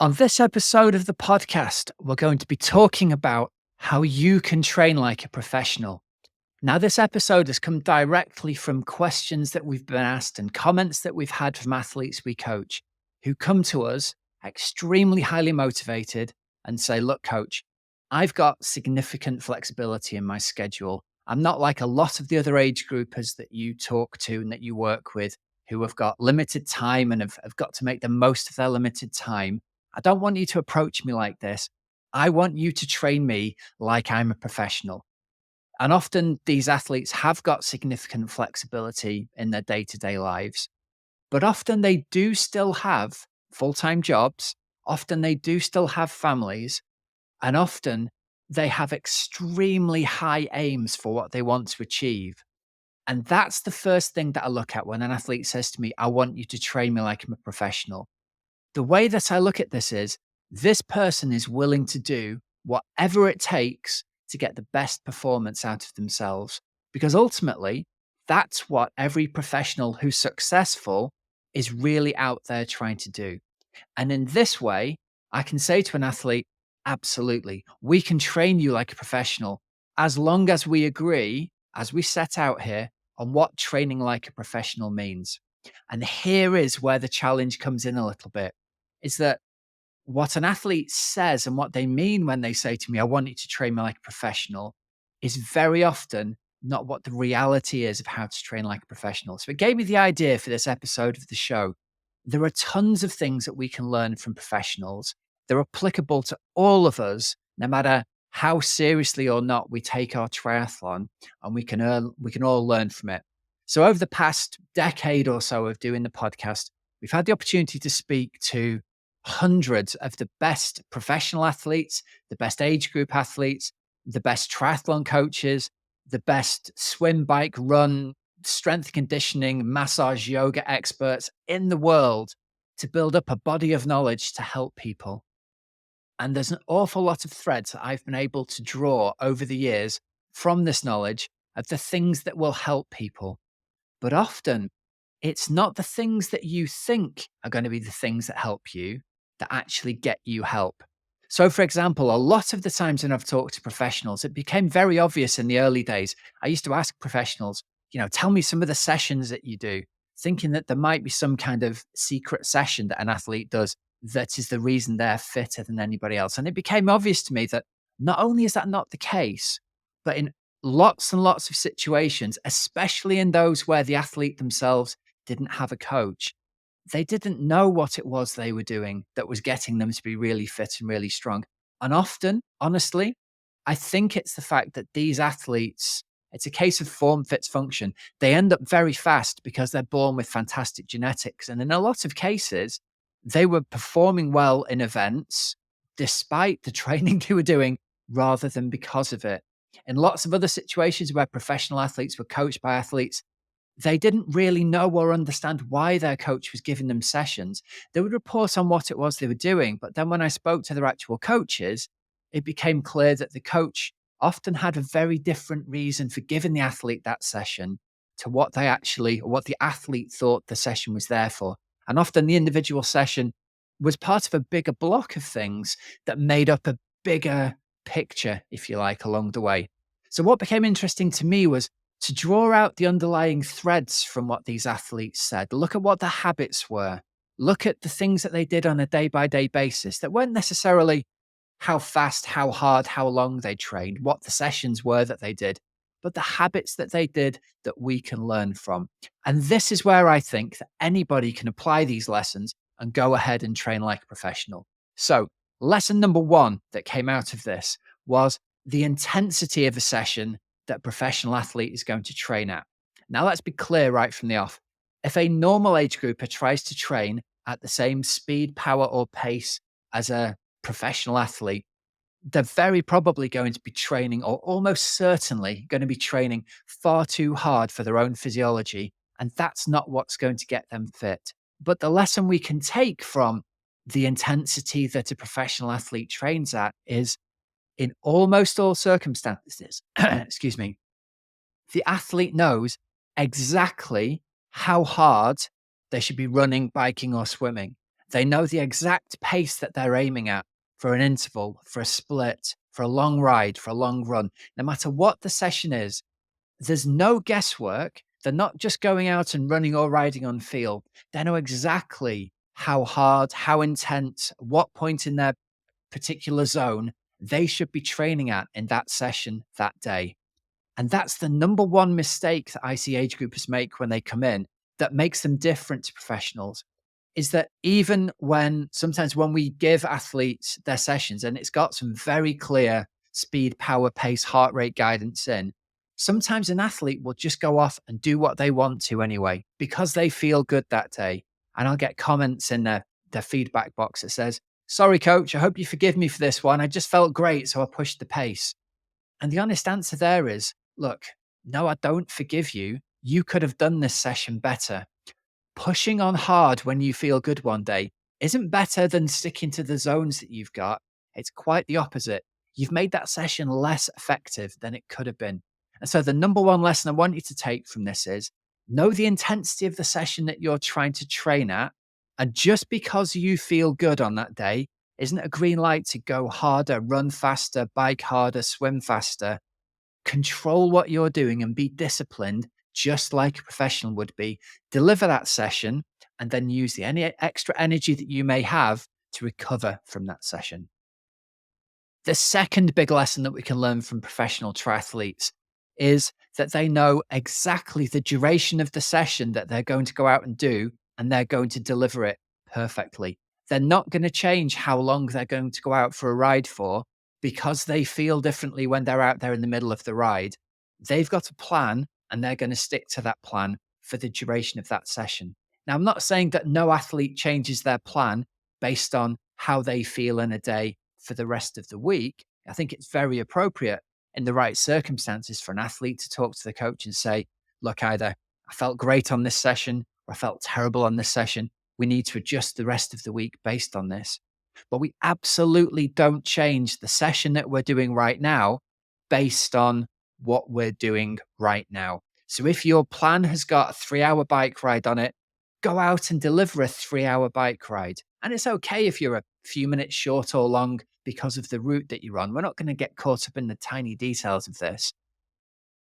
On this episode of the podcast, we're going to be talking about how you can train like a professional. Now, this episode has come directly from questions that we've been asked and comments that we've had from athletes we coach who come to us extremely highly motivated and say, "Look, coach, I've got significant flexibility in my schedule. I'm not like a lot of the other age groupers that you talk to and that you work with who have got limited time and have got to make the most of their limited time. I don't want you to approach me like this. I want you to train me like I'm a professional." And often these athletes have got significant flexibility in their day to day lives, but often they do still have full time jobs. Often they do still have families, and often they have extremely high aims for what they want to achieve. And that's the first thing that I look at when an athlete says to me, "I want you to train me like I'm a professional." The way that I look at this is this person is willing to do whatever it takes to get the best performance out of themselves. Because ultimately, that's what every professional who's successful is really out there trying to do. And in this way, I can say to an athlete, absolutely, we can train you like a professional as long as we agree, as we set out here, on what training like a professional means. And here is where the challenge comes in a little bit is that what an athlete says and what they mean when they say to me, "I want you to train me like a professional," is very often not what the reality is of how to train like a professional. So it gave me the idea for this episode of the show. There are tons of things that we can learn from professionals. They're applicable to all of us, no matter how seriously or not we take our triathlon, and we can all learn from it. So over the past decade or so of doing the podcast, we've had the opportunity to speak to hundreds of the best professional athletes, the best age group athletes, the best triathlon coaches, the best swim, bike, run, strength conditioning, massage, yoga experts in the world to build up a body of knowledge to help people. And there's an awful lot of threads that I've been able to draw over the years from this knowledge of the things that will help people. But often it's not the things that you think are going to be the things that help you that actually get you help. So, for example, a lot of the times when I've talked to professionals, it became very obvious in the early days. I used to ask professionals, tell me some of the sessions that you do, thinking that there might be some kind of secret session that an athlete does that is the reason they're fitter than anybody else. And it became obvious to me that not only is that not the case, but in lots and lots of situations, especially in those where the athlete themselves didn't have a coach, they didn't know what it was they were doing that was getting them to be really fit and really strong. And often, honestly, I think it's the fact that these athletes, it's a case of form fits function. They end up very fast because they're born with fantastic genetics. And in a lot of cases, they were performing well in events despite the training they were doing rather than because of it. In lots of other situations where professional athletes were coached by athletes, they didn't really know or understand why their coach was giving them sessions. They would report on what it was they were doing. But then when I spoke to their actual coaches, it became clear that the coach often had a very different reason for giving the athlete that session to what they actually, or what the athlete thought the session was there for. And often the individual session was part of a bigger block of things that made up a bigger picture, if you like, along the way. So what became interesting to me was to draw out the underlying threads from what these athletes said. Look at what the habits were. Look at the things that they did on a day by day basis that weren't necessarily how fast, how hard, how long they trained, what the sessions were that they did, but the habits that they did that we can learn from. And this is where I think that anybody can apply these lessons and go ahead and train like a professional. So, lesson number one that came out of this was the intensity of a session that a professional athlete is going to train at. Now, let's be clear right from the off. If a normal age grouper tries to train at the same speed, power, or pace as a professional athlete, they're very probably going to be training, or almost certainly going to be training far too hard for their own physiology. And that's not what's going to get them fit. But the lesson we can take from the intensity that a professional athlete trains at is in almost all circumstances, excuse me, the athlete knows exactly how hard they should be running, biking, or swimming. They know the exact pace that they're aiming at for an interval, for a split, for a long ride, for a long run. No matter what the session is, there's no guesswork. They're not just going out and running or riding on field. They know exactly how hard, how intense, what point in their particular zone they should be training at in that session that day. And that's the number one mistake that I see age groupers make when they come in that makes them different to professionals is that even sometimes when we give athletes their sessions and it's got some very clear speed, power, pace, heart rate guidance in, sometimes an athlete will just go off and do what they want to anyway because they feel good that day. And I'll get comments in their feedback box that says, "Sorry, coach, I hope you forgive me for this one. I just felt great, so I pushed the pace." And the honest answer there is, look, no, I don't forgive you. You could have done this session better. Pushing on hard when you feel good one day isn't better than sticking to the zones that you've got. It's quite the opposite. You've made that session less effective than it could have been. And so, the number one lesson I want you to take from this is know the intensity of the session that you're trying to train at. And just because you feel good on that day isn't a green light to go harder, run faster, bike harder, swim faster. Control what you're doing and be disciplined, just like a professional would be. Deliver that session and then use any extra energy that you may have to recover from that session. The second big lesson that we can learn from professional triathletes is that they know exactly the duration of the session that they're going to go out and do, and they're going to deliver it perfectly. They're not going to change how long they're going to go out for a ride for because they feel differently when they're out there in the middle of the ride. They've got a plan and they're going to stick to that plan for the duration of that session. Now, I'm not saying that no athlete changes their plan based on how they feel in a day for the rest of the week. I think it's very appropriate in the right circumstances for an athlete to talk to the coach and say, look, either I felt great on this session or I felt terrible on this session. We need to adjust the rest of the week based on this. But we absolutely don't change the session that we're doing right now based on what we're doing right now. So if your plan has got a 3-hour bike ride on it, go out and deliver a 3-hour bike ride. And it's okay if you're a few minutes short or long because of the route that you're on. We're not going to get caught up in the tiny details of this.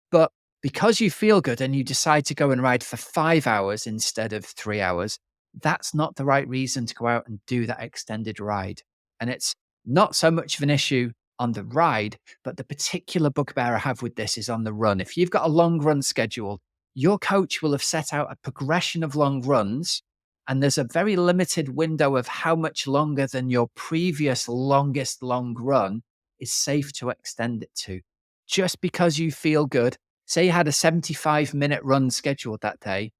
But because you feel good and you decide to go and ride for 5 hours instead of 3 hours, that's not the right reason to go out and do that extended ride. And it's not so much of an issue on the ride, but the particular bugbear I have with this is on the run. If you've got a long run schedule, your coach will have set out a progression of long runs, and there's a very limited window of how much longer than your previous longest long run is safe to extend it to. Just because you feel good, say you had a 75-minute run scheduled that day,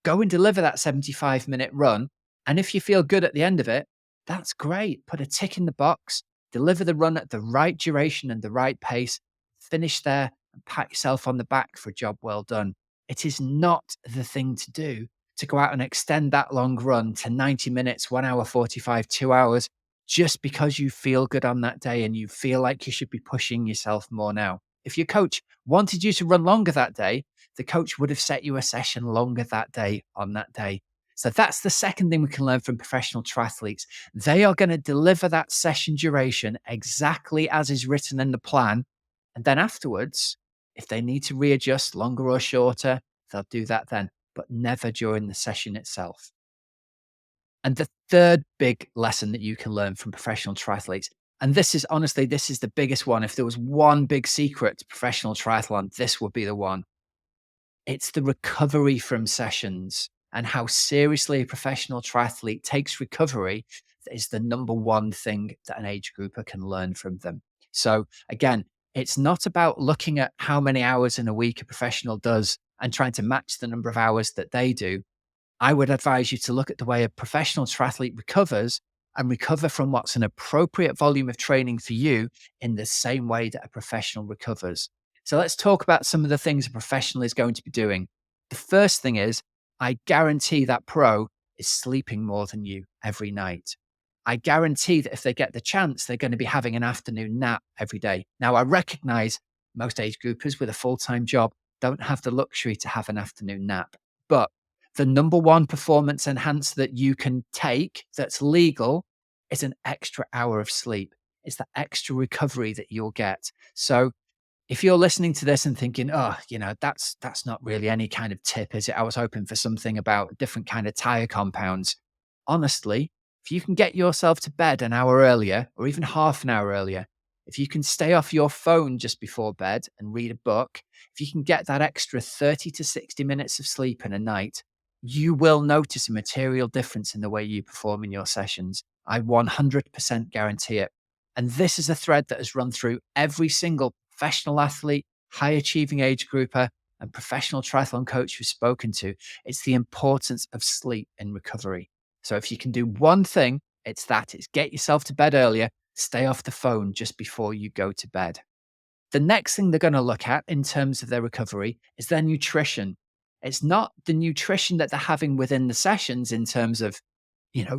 go and deliver that 75-minute run. And if you feel good at the end of it, that's great. Put a tick in the box, deliver the run at the right duration and the right pace, finish there and pat yourself on the back for a job well done. It is not the thing to do to go out and extend that long run to 90 minutes, 1 hour 45, 2 hours, just because you feel good on that day and you feel like you should be pushing yourself more now. If your coach wanted you to run longer that day, the coach would have set you a session longer that day on that day. So that's the second thing we can learn from professional triathletes. They are going to deliver that session duration exactly as is written in the plan. And then afterwards, if they need to readjust longer or shorter, they'll do that then, but never during the session itself. And the third big lesson that you can learn from professional triathletes, and this is honestly, this is the biggest one. If there was one big secret to professional triathlon, this would be the one. It's the recovery from sessions and how seriously a professional triathlete takes recovery that is the number one thing that an age grouper can learn from them. So again, it's not about looking at how many hours in a week a professional does and trying to match the number of hours that they do. I would advise you to look at the way a professional triathlete recovers and recover from what's an appropriate volume of training for you in the same way that a professional recovers. So let's talk about some of the things a professional is going to be doing. The first thing is, I guarantee that pro is sleeping more than you every night. I guarantee that if they get the chance, they're going to be having an afternoon nap every day. Now, I recognize most age groupers with a full-time job don't have the luxury to have an afternoon nap, but The number one performance enhancer that you can take that's legal is an extra hour of sleep. It's the extra recovery that you'll get. So if you're listening to this and thinking, "Oh, that's not really any kind of tip, is it? I was hoping for something about different kind of tire compounds." Honestly, if you can get yourself to bed an hour earlier or even half an hour earlier, if you can stay off your phone just before bed and read a book, if you can get that extra 30 to 60 minutes of sleep in a night, you will notice a material difference in the way you perform in your sessions. I 100% guarantee it. And this is a thread that has run through every single professional athlete, high achieving age grouper, and professional triathlon coach we've spoken to. It's the importance of sleep in recovery. So if you can do one thing, it's get yourself to bed earlier, stay off the phone just before you go to bed. The next thing they're going to look at in terms of their recovery is their nutrition. It's not the nutrition that they're having within the sessions in terms of,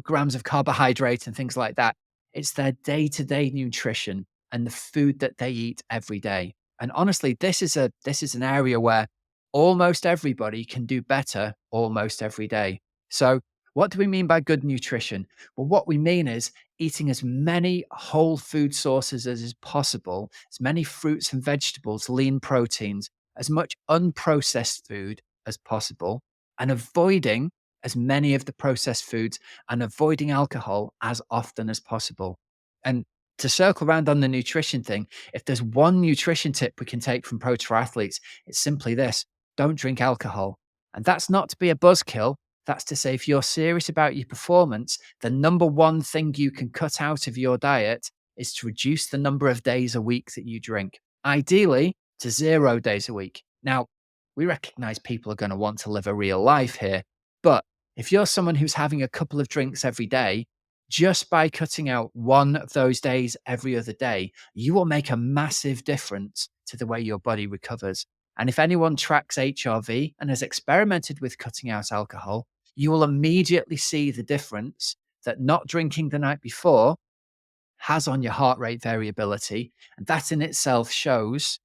grams of carbohydrate and things like that. It's their day-to-day nutrition and the food that they eat every day. And honestly, this is an area where almost everybody can do better almost every day. So, what do we mean by good nutrition? Well, what we mean is eating as many whole food sources as is possible, as many fruits and vegetables, lean proteins, as much unprocessed food as possible, and avoiding as many of the processed foods and avoiding alcohol as often as possible. And to circle around on the nutrition thing, if there's one nutrition tip we can take from pro triathletes, it's simply this: don't drink alcohol. And that's not to be a buzzkill. That's to say, if you're serious about your performance, the number one thing you can cut out of your diet is to reduce the number of days a week that you drink, ideally to 0 days a week. Now, we recognize people are going to want to live a real life here, but if you're someone who's having a couple of drinks every day, just by cutting out one of those days every other day, you will make a massive difference to the way your body recovers. And if anyone tracks HRV and has experimented with cutting out alcohol, you will immediately see the difference that not drinking the night before has on your heart rate variability. And that in itself shows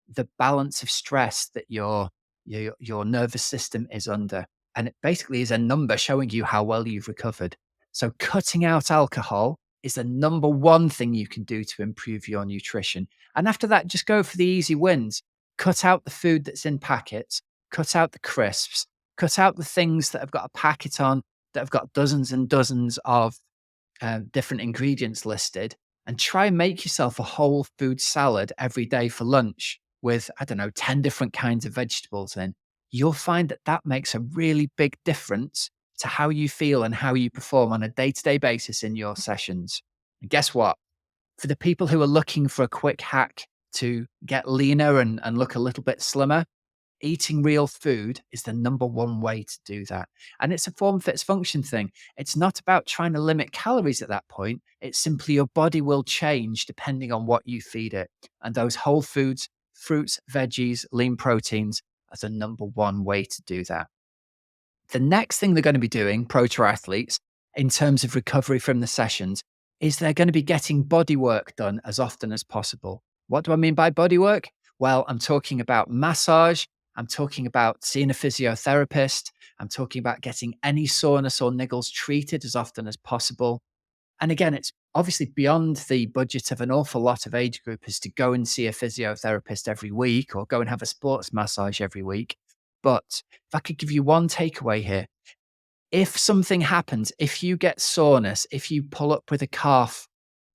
the balance of stress that your nervous system is under. And it basically is a number showing you how well you've recovered. So cutting out alcohol is the number one thing you can do to improve your nutrition. And after that, just go for the easy wins. Cut out the food that's in packets, cut out the crisps, cut out the things that have got a packet on that have got dozens and dozens of different ingredients listed, and try and make yourself a whole food salad every day for lunch with, I don't know, 10 different kinds of vegetables in. You'll find that that makes a really big difference to how you feel and how you perform on a day to day basis in your sessions. And guess what? For the people who are looking for a quick hack to get leaner and look a little bit slimmer, eating real food is the number one way to do that. And it's a form fits function thing. It's not about trying to limit calories at that point. It's simply your body will change depending on what you feed it. And those whole foods, fruits, veggies, lean proteins are the number one way to do that. The next thing they're going to be doing, pro triathletes, in terms of recovery from the sessions, is they're going to be getting body work done as often as possible. What do I mean by body work? Well, I'm talking about massage. I'm talking about seeing a physiotherapist. I'm talking about getting any soreness or niggles treated as often as possible. And again, it's obviously beyond the budget of an awful lot of age groupers to go and see a physiotherapist every week or go and have a sports massage every week. But if I could give you one takeaway here, if something happens, if you get soreness, if you pull up with a calf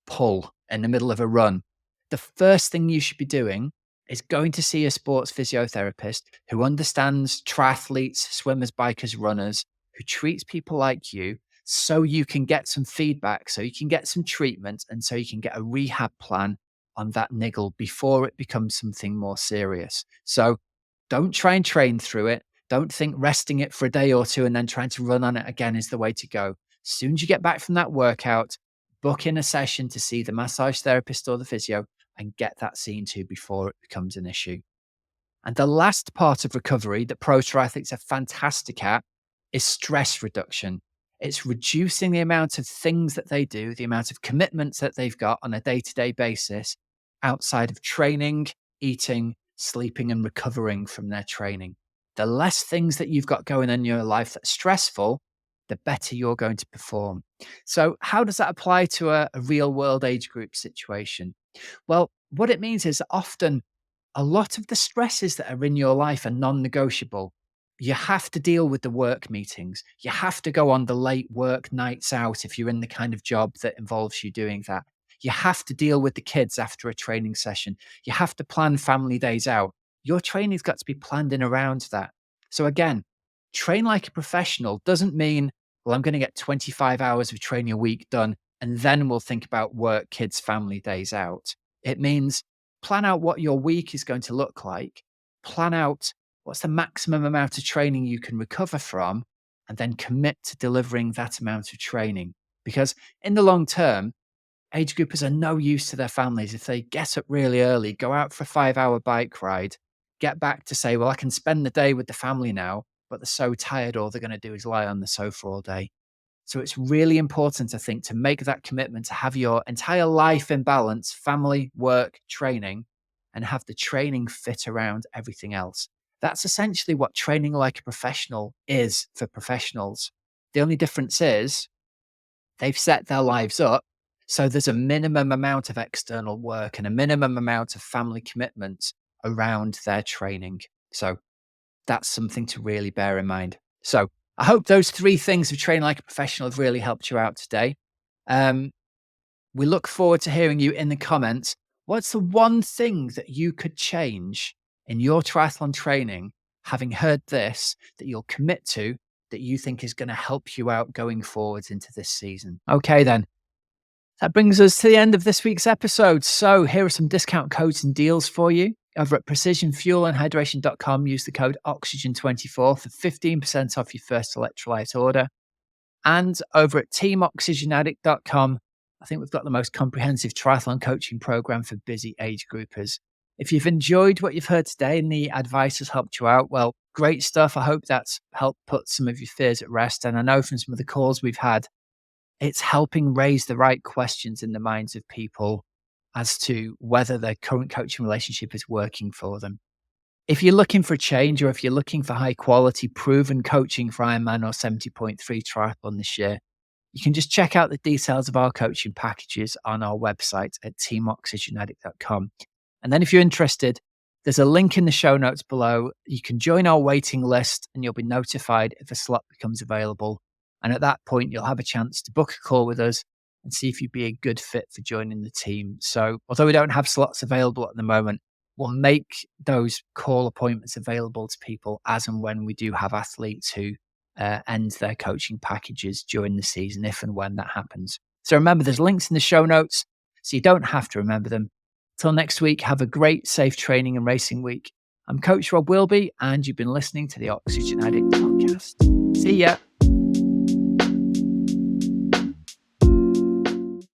pull in the middle of a run, the first thing you should be doing is going to see a sports physiotherapist who understands triathletes, swimmers, bikers, runners, who treats people like you, so you can get some feedback, so you can get some treatment, and so you can get a rehab plan on that niggle before it becomes something more serious. So don't try and train through it. Don't think resting it for a day or two and then trying to run on it again is the way to go. As soon as you get back from that workout, book in a session to see the massage therapist or the physio and get that seen to before it becomes an issue. And the last part of recovery that pro triathletes are fantastic at is stress reduction. It's reducing the amount of things that they do, the amount of commitments that they've got on a day to day basis outside of training, eating, sleeping, and recovering from their training. The less things that you've got going on in your life that's stressful, the better you're going to perform. So, how does that apply to a real world age group situation? Well, what it means is often a lot of the stresses that are in your life are non negotiable. You have to deal with the work meetings. You have to go on the late work nights out if you're in the kind of job that involves you doing that. You have to deal with the kids after a training session. You have to plan family days out. Your training's got to be planned in around that. So, again, train like a professional doesn't mean, well, I'm going to get 25 hours of training a week done and then we'll think about work, kids, family days out. It means plan out what your week is going to look like, plan out what's the maximum amount of training you can recover from, and then commit to delivering that amount of training. Because in the long term, age groupers are no use to their families if they get up really early, go out for a 5 hour bike ride, get back to say, well, I can spend the day with the family now, but they're so tired, all they're going to do is lie on the sofa all day. So it's really important, I think, to make that commitment to have your entire life in balance, family, work, training, and have the training fit around everything else. That's essentially what training like a professional is for professionals. The only difference is they've set their lives up. So there's a minimum amount of external work and a minimum amount of family commitments around their training. So that's something to really bear in mind. So I hope those three things of train like a professional have really helped you out today. Um, we look forward to hearing you in the comments. What's the one thing that you could change in your triathlon training, having heard this, that you'll commit to, that you think is going to help you out going forwards into this season? Okay, then. That brings us to the end of this week's episode. So here are some discount codes and deals for you. Over at precisionfuelandhydration.com, use the code OXYGEN24 for 15% off your first electrolyte order. And over at teamoxygenaddict.com, I think we've got the most comprehensive triathlon coaching program for busy age groupers. If you've enjoyed what you've heard today and the advice has helped you out, well, great stuff. I hope that's helped put some of your fears at rest. And I know from some of the calls we've had, it's helping raise the right questions in the minds of people as to whether their current coaching relationship is working for them. If you're looking for a change or if you're looking for high quality proven coaching for Ironman or 70.3 triathlon this year, you can just check out the details of our coaching packages on our website at teamoxygenaddict.com. And then if you're interested, there's a link in the show notes below. You can join our waiting list and you'll be notified if a slot becomes available. And at that point, you'll have a chance to book a call with us and see if you'd be a good fit for joining the team. So although we don't have slots available at the moment, we'll make those call appointments available to people as and when we do have athletes who end their coaching packages during the season, if and when that happens. So remember, there's links in the show notes, so you don't have to remember them. Till next week, have a great, safe training and racing week. I'm Coach Rob Wilby, and you've been listening to the Oxygen Addict podcast. See ya.